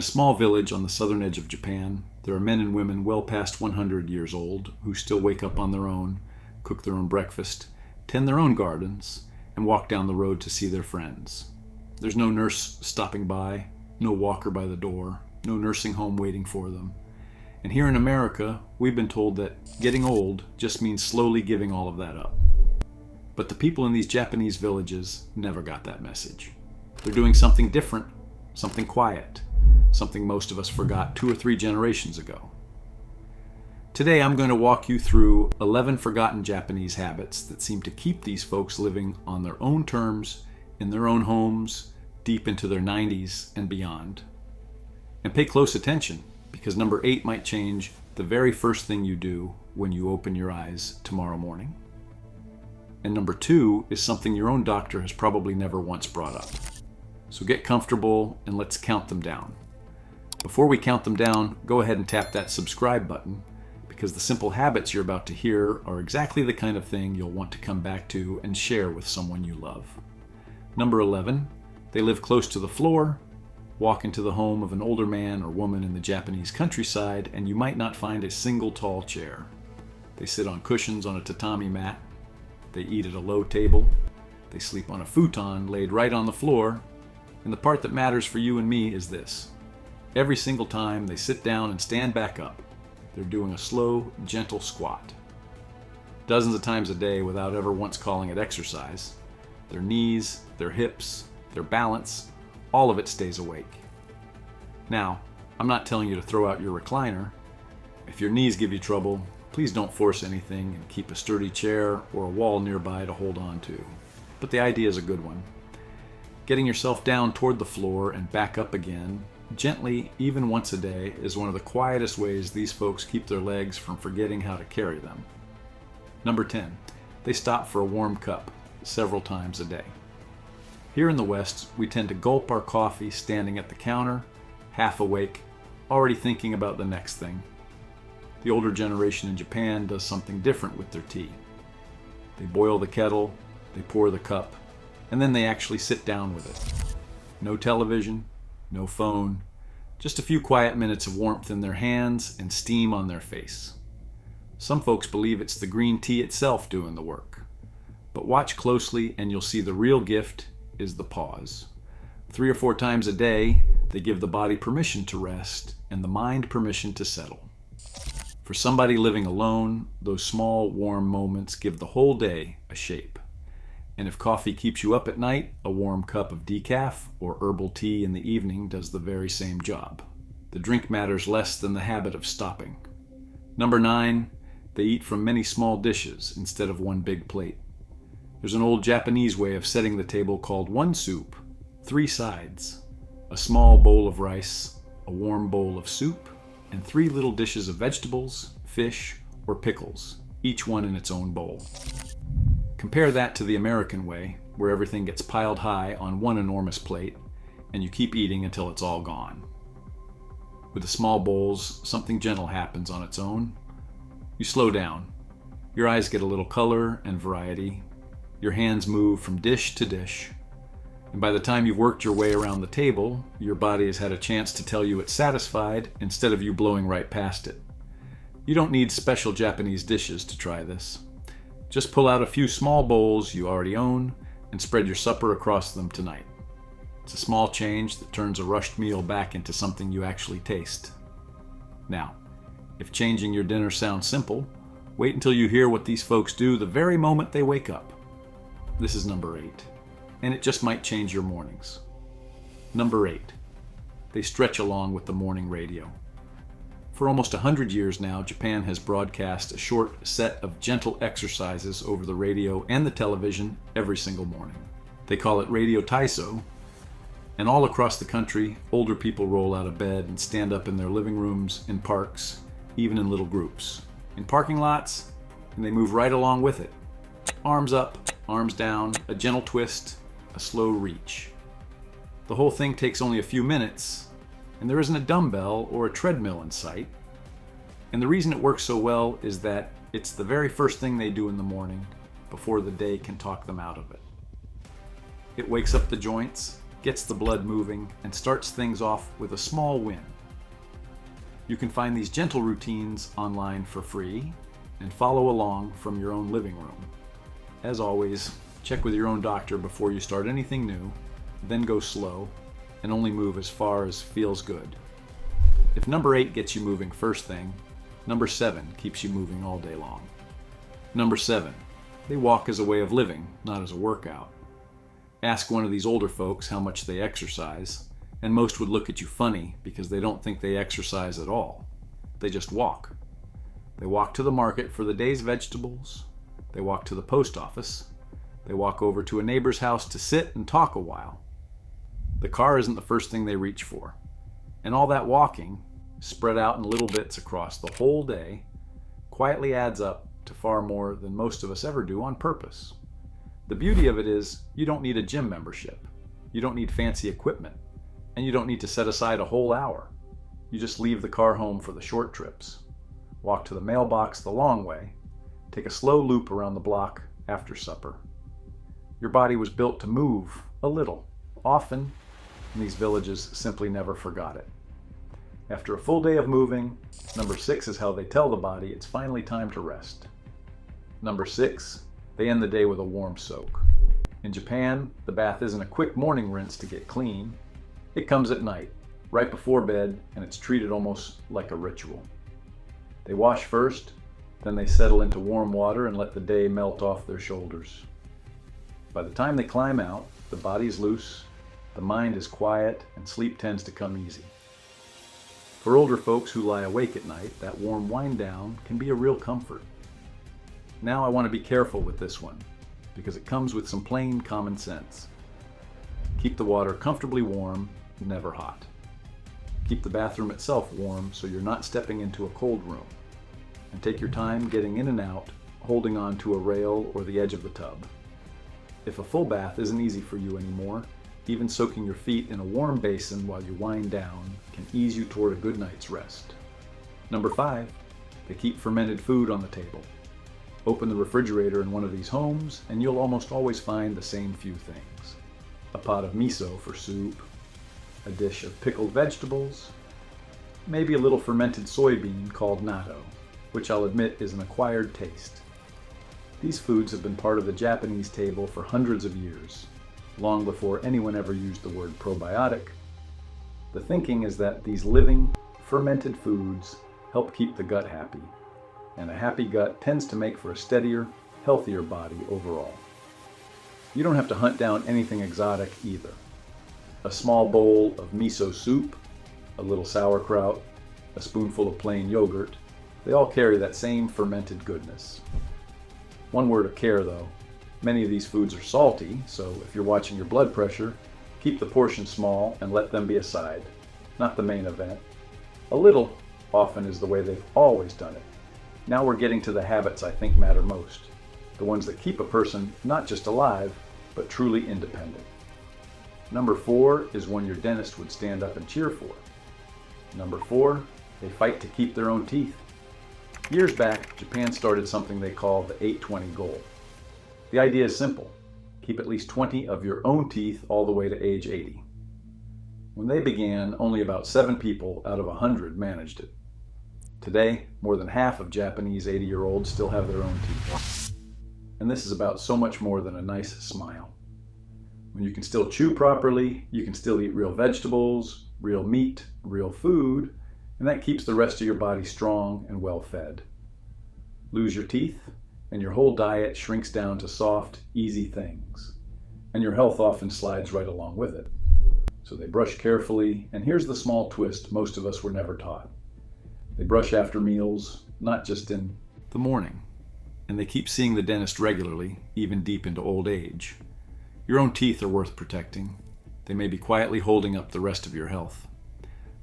a small village on the southern edge of Japan, there are men and women well past 100 years old who still wake up on their own, cook their own breakfast, tend their own gardens, and walk down the road to see their friends. There's no nurse stopping by, no walker by the door, no nursing home waiting for them. And here in America, we've been told that getting old just means slowly giving all of that up. But the people in these Japanese villages never got that message. They're doing something different, something quiet, something most of us forgot 2 or 3 generations ago. Today I'm going to walk you through 11 forgotten Japanese habits that seem to keep these folks living on their own terms, in their own homes, deep into their 90s and beyond. And pay close attention, because number 8 might change the very first thing you do when you open your eyes tomorrow morning. And number 2 is something your own doctor has probably never once brought up. So get comfortable and let's count them down. Before we count them down, go ahead and tap that subscribe button, because the simple habits you're about to hear are exactly the kind of thing you'll want to come back to and share with someone you love. Number 11, they live close to the floor. Walk into the home of an older man or woman in the Japanese countryside and you might not find a single tall chair. They sit on cushions on a tatami mat. They eat at a low table. They sleep on a futon laid right on the floor. And the part that matters for you and me is this. Every single time they sit down and stand back up, they're doing a slow, gentle squat. Dozens of times a day without ever once calling it exercise. Their knees, their hips, their balance, all of it stays awake. Now, I'm not telling you to throw out your recliner. If your knees give you trouble, please don't force anything and keep a sturdy chair or a wall nearby to hold on to. But the idea is a good one. Getting yourself down toward the floor and back up again, gently, even once a day, is one of the quietest ways these folks keep their legs from forgetting how to carry them. Number 10, they stop for a warm cup several times a day. Here in the West, we tend to gulp our coffee standing at the counter, half awake, already thinking about the next thing. The older generation in Japan does something different with their tea. They boil the kettle, they pour the cup, and then they actually sit down with it. No television, no phone, just a few quiet minutes of warmth in their hands and steam on their face. Some folks believe it's the green tea itself doing the work. But watch closely and you'll see the real gift is the pause. 3 or 4 times a day, they give the body permission to rest and the mind permission to settle. For somebody living alone, those small, warm moments give the whole day a shape. And if coffee keeps you up at night, a warm cup of decaf or herbal tea in the evening does the very same job. The drink matters less than the habit of stopping. Number 9, they eat from many small dishes instead of one big plate. There's an old Japanese way of setting the table called one soup, 3 sides, a small bowl of rice, a warm bowl of soup, and 3 little dishes of vegetables, fish, or pickles, each one in its own bowl. Compare that to the American way, where everything gets piled high on one enormous plate, and you keep eating until it's all gone. With the small bowls, something gentle happens on its own. You slow down. Your eyes get a little color and variety. Your hands move from dish to dish. And by the time you've worked your way around the table, your body has had a chance to tell you it's satisfied instead of you blowing right past it. You don't need special Japanese dishes to try this. Just pull out a few small bowls you already own and spread your supper across them tonight. It's a small change that turns a rushed meal back into something you actually taste. Now, if changing your dinner sounds simple, wait until you hear what these folks do the very moment they wake up. This is number 8, and it just might change your mornings. Number 8, they stretch along with the morning radio. For almost 100 years now, Japan has broadcast a short set of gentle exercises over the radio and the television every single morning. They call it Radio Taiso, and all across the country, older people roll out of bed and stand up in their living rooms, in parks, even in little groups. In parking lots, and they move right along with it. Arms up, arms down, a gentle twist, a slow reach. The whole thing takes only a few minutes, and there isn't a dumbbell or a treadmill in sight. And the reason it works so well is that it's the very first thing they do in the morning before the day can talk them out of it. It wakes up the joints, gets the blood moving, and starts things off with a small win. You can find these gentle routines online for free and follow along from your own living room. As always, check with your own doctor before you start anything new, then go slow and only move as far as feels good. If number 8 gets you moving first thing, number 7 keeps you moving all day long. Number 7, they walk as a way of living, not as a workout. Ask one of these older folks how much they exercise, and most would look at you funny because they don't think they exercise at all. They just walk. They walk to the market for the day's vegetables. They walk to the post office. They walk over to a neighbor's house to sit and talk a while. The car isn't the first thing they reach for. And all that walking, spread out in little bits across the whole day, quietly adds up to far more than most of us ever do on purpose. The beauty of it is you don't need a gym membership. You don't need fancy equipment. And you don't need to set aside a whole hour. You just leave the car home for the short trips. Walk to the mailbox the long way. Take a slow loop around the block after supper. Your body was built to move a little, often, and these villages simply never forgot it. After a full day of moving, number 6 is how they tell the body it's finally time to rest. Number 6, they end the day with a warm soak. In Japan, the bath isn't a quick morning rinse to get clean. It comes at night, right before bed, and it's treated almost like a ritual. They wash first, then they settle into warm water and let the day melt off their shoulders. By the time they climb out, the body's loose, the mind is quiet, and sleep tends to come easy. For older folks who lie awake at night, that warm wind down can be a real comfort. Now I want to be careful with this one, because it comes with some plain common sense. Keep the water comfortably warm, never hot. Keep the bathroom itself warm so you're not stepping into a cold room. And take your time getting in and out, holding on to a rail or the edge of the tub. If a full bath isn't easy for you anymore, even soaking your feet in a warm basin while you wind down can ease you toward a good night's rest. Number 5, they keep fermented food on the table. Open the refrigerator in one of these homes and you'll almost always find the same few things. A pot of miso for soup, a dish of pickled vegetables, maybe a little fermented soybean called natto, which I'll admit is an acquired taste. These foods have been part of the Japanese table for hundreds of years, long before anyone ever used the word probiotic. The thinking is that these living, fermented foods help keep the gut happy, and a happy gut tends to make for a steadier, healthier body overall. You don't have to hunt down anything exotic either. A small bowl of miso soup, a little sauerkraut, a spoonful of plain yogurt, they all carry that same fermented goodness. One word of care though, many of these foods are salty, so if you're watching your blood pressure, keep the portion small and let them be a side, not the main event. A little often is the way they've always done it. Now we're getting to the habits I think matter most, the ones that keep a person not just alive, but truly independent. Number 4 is one your dentist would stand up and cheer for. Number 4, they fight to keep their own teeth. Years back, Japan started something they call the 820 goal. The idea is simple. Keep at least 20 of your own teeth all the way to age 80. When they began, only about 7 people out of 100 managed it. Today, more than half of Japanese 80-year-olds still have their own teeth. And this is about so much more than a nice smile. When you can still chew properly, you can still eat real vegetables, real meat, real food, and that keeps the rest of your body strong and well fed. Lose your teeth, and your whole diet shrinks down to soft, easy things. And your health often slides right along with it. So they brush carefully, and here's the small twist most of us were never taught. They brush after meals, not just in the morning. And they keep seeing the dentist regularly, even deep into old age. Your own teeth are worth protecting. They may be quietly holding up the rest of your health.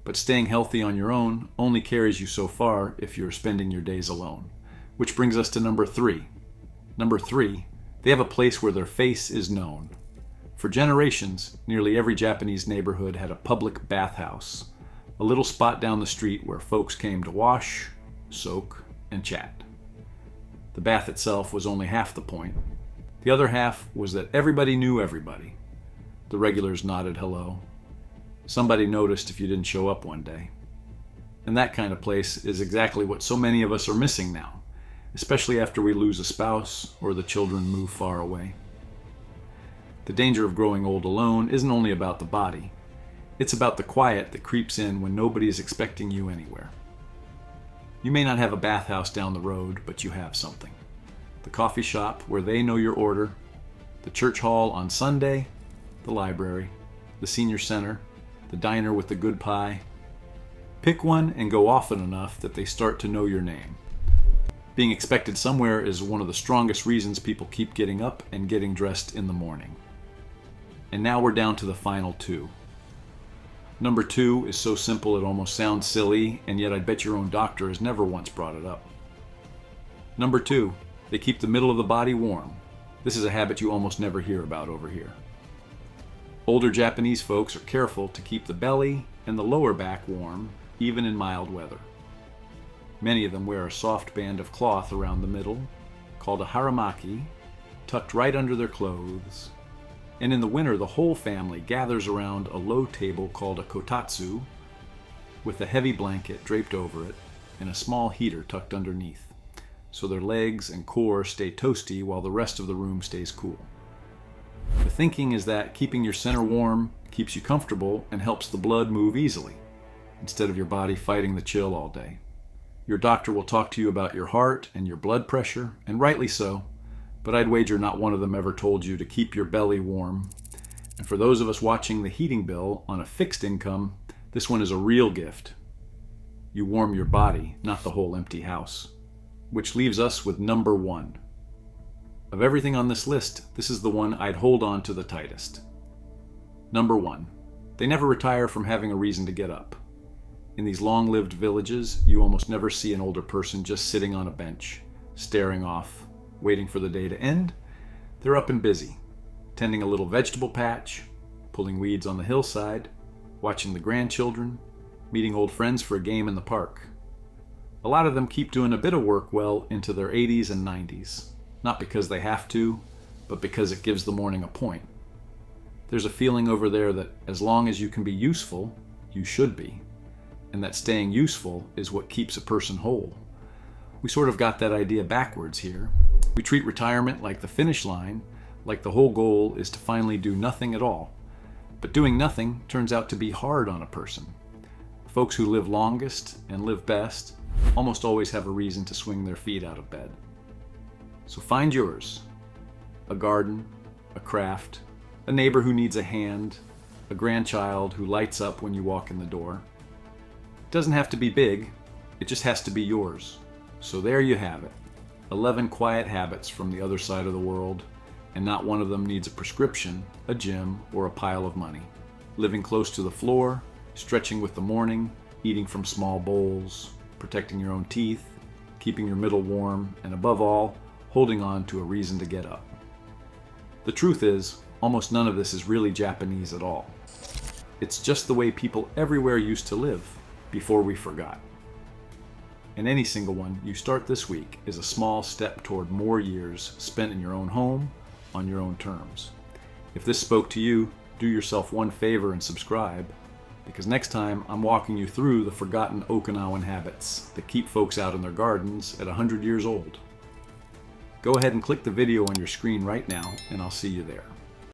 But staying healthy on your own only carries you so far if you're spending your days alone. Which brings us to number 3. Number 3, they have a place where their face is known. For generations, nearly every Japanese neighborhood had a public bathhouse, a little spot down the street where folks came to wash, soak, and chat. The bath itself was only half the point. The other half was that everybody knew everybody. The regulars nodded hello. Somebody noticed if you didn't show up one day. And that kind of place is exactly what so many of us are missing now, especially after we lose a spouse or the children move far away. The danger of growing old alone isn't only about the body. It's about the quiet that creeps in when nobody is expecting you anywhere. You may not have a bathhouse down the road, but you have something. The coffee shop where they know your order, the church hall on Sunday, the library, the senior center, the diner with the good pie. Pick one and go often enough that they start to know your name. Being expected somewhere is one of the strongest reasons people keep getting up and getting dressed in the morning. And now we're down to the final two. Number 2 is so simple it almost sounds silly, and yet I bet your own doctor has never once brought it up. Number 2, they keep the middle of the body warm. This is a habit you almost never hear about over here. Older Japanese folks are careful to keep the belly and the lower back warm, even in mild weather. Many of them wear a soft band of cloth around the middle, called a haramaki, tucked right under their clothes. And in the winter, the whole family gathers around a low table called a kotatsu, with a heavy blanket draped over it and a small heater tucked underneath, so their legs and core stay toasty while the rest of the room stays cool. The thinking is that keeping your center warm keeps you comfortable and helps the blood move easily, instead of your body fighting the chill all day. Your doctor will talk to you about your heart and your blood pressure, and rightly so, but I'd wager not one of them ever told you to keep your belly warm. And for those of us watching the heating bill on a fixed income, this one is a real gift. You warm your body, not the whole empty house. Which leaves us with number 1. Of everything on this list, this is the one I'd hold on to the tightest. Number 1. They never retire from having a reason to get up. In these long-lived villages, you almost never see an older person just sitting on a bench, staring off, waiting for the day to end. They're up and busy, tending a little vegetable patch, pulling weeds on the hillside, watching the grandchildren, meeting old friends for a game in the park. A lot of them keep doing a bit of work well into their 80s and 90s, not because they have to, but because it gives the morning a point. There's a feeling over there that as long as you can be useful, you should be, and that staying useful is what keeps a person whole. We sort of got that idea backwards here. We treat retirement like the finish line, like the whole goal is to finally do nothing at all. But doing nothing turns out to be hard on a person. Folks who live longest and live best almost always have a reason to swing their feet out of bed. So find yours. A garden, a craft, a neighbor who needs a hand, a grandchild who lights up when you walk in the door. It doesn't have to be big, it just has to be yours. So there you have it. 11 quiet habits from the other side of the world, and not one of them needs a prescription, a gym, or a pile of money. Living close to the floor, stretching with the morning, eating from small bowls, protecting your own teeth, keeping your middle warm, and above all, holding on to a reason to get up. The truth is, almost none of this is really Japanese at all. It's just the way people everywhere used to live before we forgot. And any single one you start this week is a small step toward more years spent in your own home, on your own terms. If this spoke to you, do yourself one favor and subscribe, because next time I'm walking you through the forgotten Okinawan habits that keep folks out in their gardens at 100 years old. Go ahead and click the video on your screen right now, and I'll see you there.